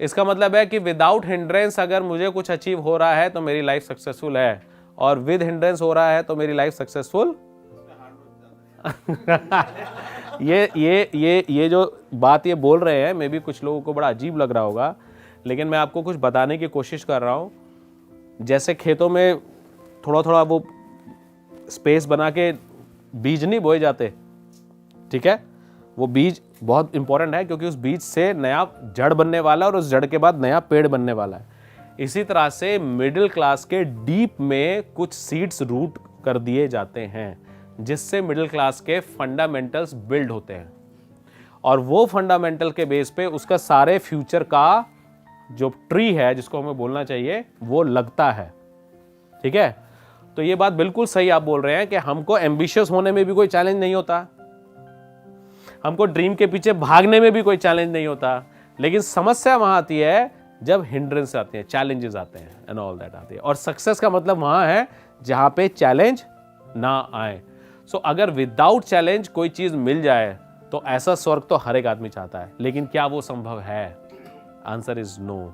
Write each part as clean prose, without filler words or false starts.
इसका मतलब है कि विदाउट हिंड्रेंस अगर मुझे कुछ अचीव हो रहा है तो मेरी लाइफ सक्सेसफुल है, और विद हिंड्रेंस हो रहा है तो मेरी लाइफ सक्सेसफुल ये जो बात ये बोल रहे हैं, मे बी कुछ लोगों को बड़ा अजीब लग रहा होगा, लेकिन मैं आपको कुछ बताने की कोशिश कर रहा हूँ। जैसे खेतों में थोड़ा थोड़ा वो स्पेस बना के बीज नहीं बोए जाते, ठीक है, वो बीज बहुत इंपॉर्टेंट है क्योंकि उस बीज से नया जड़ बनने वाला है और उस जड़ के बाद नया पेड़ बनने वाला है। इसी तरह से मिडिल क्लास के डीप में कुछ सीड्स रूट कर दिए जाते हैं जिससे मिडिल क्लास के फंडामेंटल्स बिल्ड होते हैं, और वो फंडामेंटल के बेस पे उसका सारे फ्यूचर का जो ट्री है जिसको हमें बोलना चाहिए वो लगता है, ठीक है। तो ये बात बिल्कुल सही आप बोल रहे हैं कि हमको एम्बिशियस होने में भी कोई चैलेंज नहीं होता, हमको ड्रीम के पीछे भागने में भी कोई चैलेंज नहीं होता, लेकिन समस्या वहां आती है जब हिंड्रेंस आते हैं, चैलेंजेस आते हैं एंड ऑल दैट आते हैं। और सक्सेस का मतलब वहां है जहां पे चैलेंज ना आए। सो अगर विदाउट चैलेंज कोई चीज मिल जाए तो ऐसा स्वर्ग तो हर एक आदमी चाहता है, लेकिन क्या वो संभव है? Answer is no,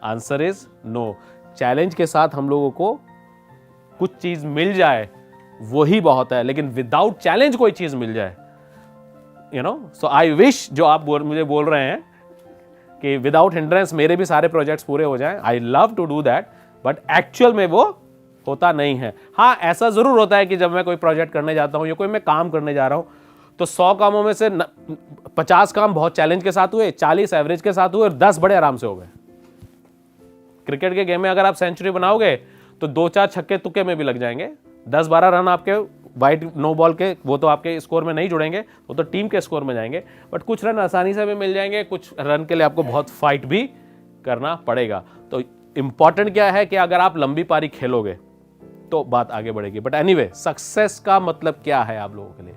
answer is no. Challenge के साथ हम लोगों को कुछ चीज मिल जाए वही बहुत है, लेकिन विदाउट चैलेंज कोई चीज मिल जाए, you know. So I wish जो आप मुझे बोल रहे हैं कि विदाउट हिंड्रेंस मेरे भी सारे प्रोजेक्ट्स पूरे हो जाएं, I love to do that, but actual में वो होता नहीं है। हाँ, ऐसा जरूर होता है कि जब मैं कोई प्रोजेक्ट करने जाता हूं या कोई मैं काम करने जा रहा हूं तो 100 कामों में से 50 काम बहुत चैलेंज के साथ हुए, 40 एवरेज के साथ हुए और 10 बड़े आराम से हो गए। क्रिकेट के गेम में अगर आप सेंचुरी बनाओगे तो 2-4 छक्के तुक्के में भी लग जाएंगे, 10-12 रन आपके वाइड नो बॉल के वो तो आपके स्कोर में नहीं जुड़ेंगे, वो तो टीम के स्कोर में जाएंगे, बट कुछ रन आसानी से भी मिल जाएंगे, कुछ रन के लिए आपको बहुत फाइट भी करना पड़ेगा। तो इंपॉर्टेंट क्या है कि अगर आप लंबी पारी खेलोगे तो बात आगे बढ़ेगी। बट एनीवे, सक्सेस का मतलब क्या है आप लोगों के लिए?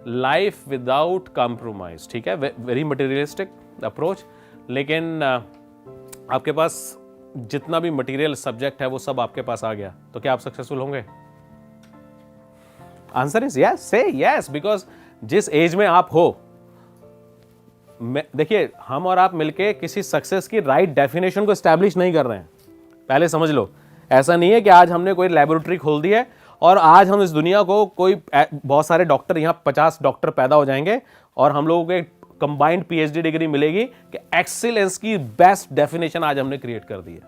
लाइफ विदाउट कॉम्प्रोमाइज, ठीक है, वेरी मटेरियलिस्टिक अप्रोच, लेकिन आपके पास जितना भी मटेरियल सब्जेक्ट है वो सब आपके पास आ गया तो क्या आप सक्सेसफुल होंगे? आंसर इज यस, से यस, बिकॉज जिस एज में आप हो, देखिए हम और आप मिलके किसी सक्सेस की राइट डेफिनेशन को एस्टैब्लिश नहीं कर रहे हैं, पहले समझ लो। ऐसा नहीं है कि आज हमने कोई लेबोरेटरी खोल दी है और आज हम इस दुनिया को कोई बहुत सारे डॉक्टर, यहाँ 50 डॉक्टर पैदा हो जाएंगे और हम लोगों को कंबाइंड पीएचडी डिग्री मिलेगी कि एक्सीलेंस की बेस्ट डेफिनेशन आज हमने क्रिएट कर दी है।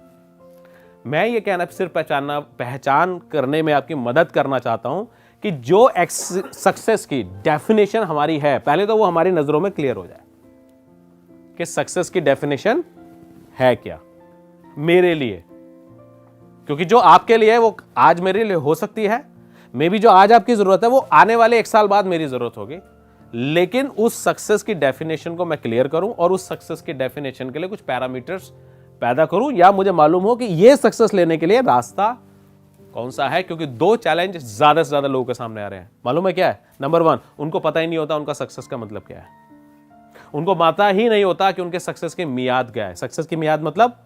मैं ये कहना सिर्फ पहचान करने में आपकी मदद करना चाहता हूं कि जो सक्सेस की डेफिनेशन हमारी है, पहले तो वो हमारी नजरों में क्लियर हो जाए कि सक्सेस की डेफिनेशन है क्या मेरे लिए, क्योंकि जो आपके लिए है वो आज मेरे लिए हो सकती है, मे बी जो आज आपकी जरूरत है वो आने वाले 1 साल बाद मेरी जरूरत होगी, लेकिन उस सक्सेस की डेफिनेशन को मैं क्लियर करूं और उस सक्सेस की डेफिनेशन के लिए कुछ पैरामीटर्स पैदा करूं, या मुझे मालूम हो कि ये सक्सेस लेने के लिए रास्ता कौन सा है। क्योंकि 2 चैलेंज ज्यादा से ज्यादा लोगों के सामने आ रहे हैं, मालूम है क्या है? नंबर 1, उनको पता ही नहीं होता उनका सक्सेस का मतलब क्या है, उनको पता ही नहीं होता कि उनके सक्सेस की मियाद क्या है। सक्सेस की मियाद मतलब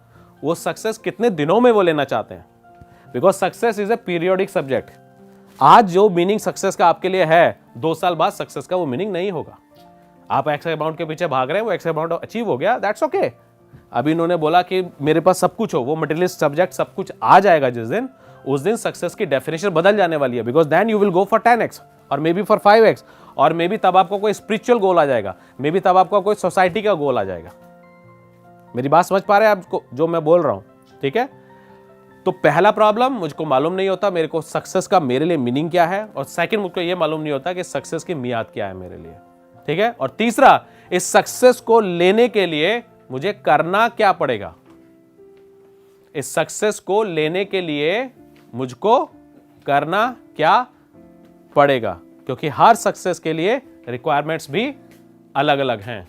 वो सक्सेस कितने दिनों में वो लेना चाहते हैं, because success is a periodic subject. आज जो मीनिंग सक्सेस का आपके लिए है, 2 साल बाद सक्सेस का वो मीनिंग नहीं होगा। आप एक्स अमाउंट के पीछे भाग रहे हैं, वो एक्स अमाउंट अचीव हो गया, दैट्स ओके। अभी इन्होंने बोला कि मेरे पास सब कुछ हो, वो मटेरियलिस्ट सब्जेक्ट सब कुछ आ जाएगा जिस दिन, उस दिन सक्सेस की डेफिनेशन बदल जाने वाली है, because then you will go for 10x और मे बी फॉर 5x, और मे बी तब आपको कोई स्पिरिचुअल गोल आ जाएगा, मे बी तब आपको कोई सोसाइटी का गोल आ जाएगा। मेरी बात समझ पा रहे हैं आपको जो मैं बोल रहा हूं? ठीक है, तो पहला प्रॉब्लम, मुझको मालूम नहीं होता मेरे को सक्सेस का मेरे लिए मीनिंग क्या है, और सेकंड, मुझको यह मालूम नहीं होता कि सक्सेस की मियाद क्या है मेरे लिए, ठीक है। और तीसरा, इस सक्सेस को लेने के लिए मुझे करना क्या पड़ेगा, इस सक्सेस को लेने के लिए मुझको करना क्या पड़ेगा, क्योंकि हर सक्सेस के लिए रिक्वायरमेंट्स भी अलग अलग हैं।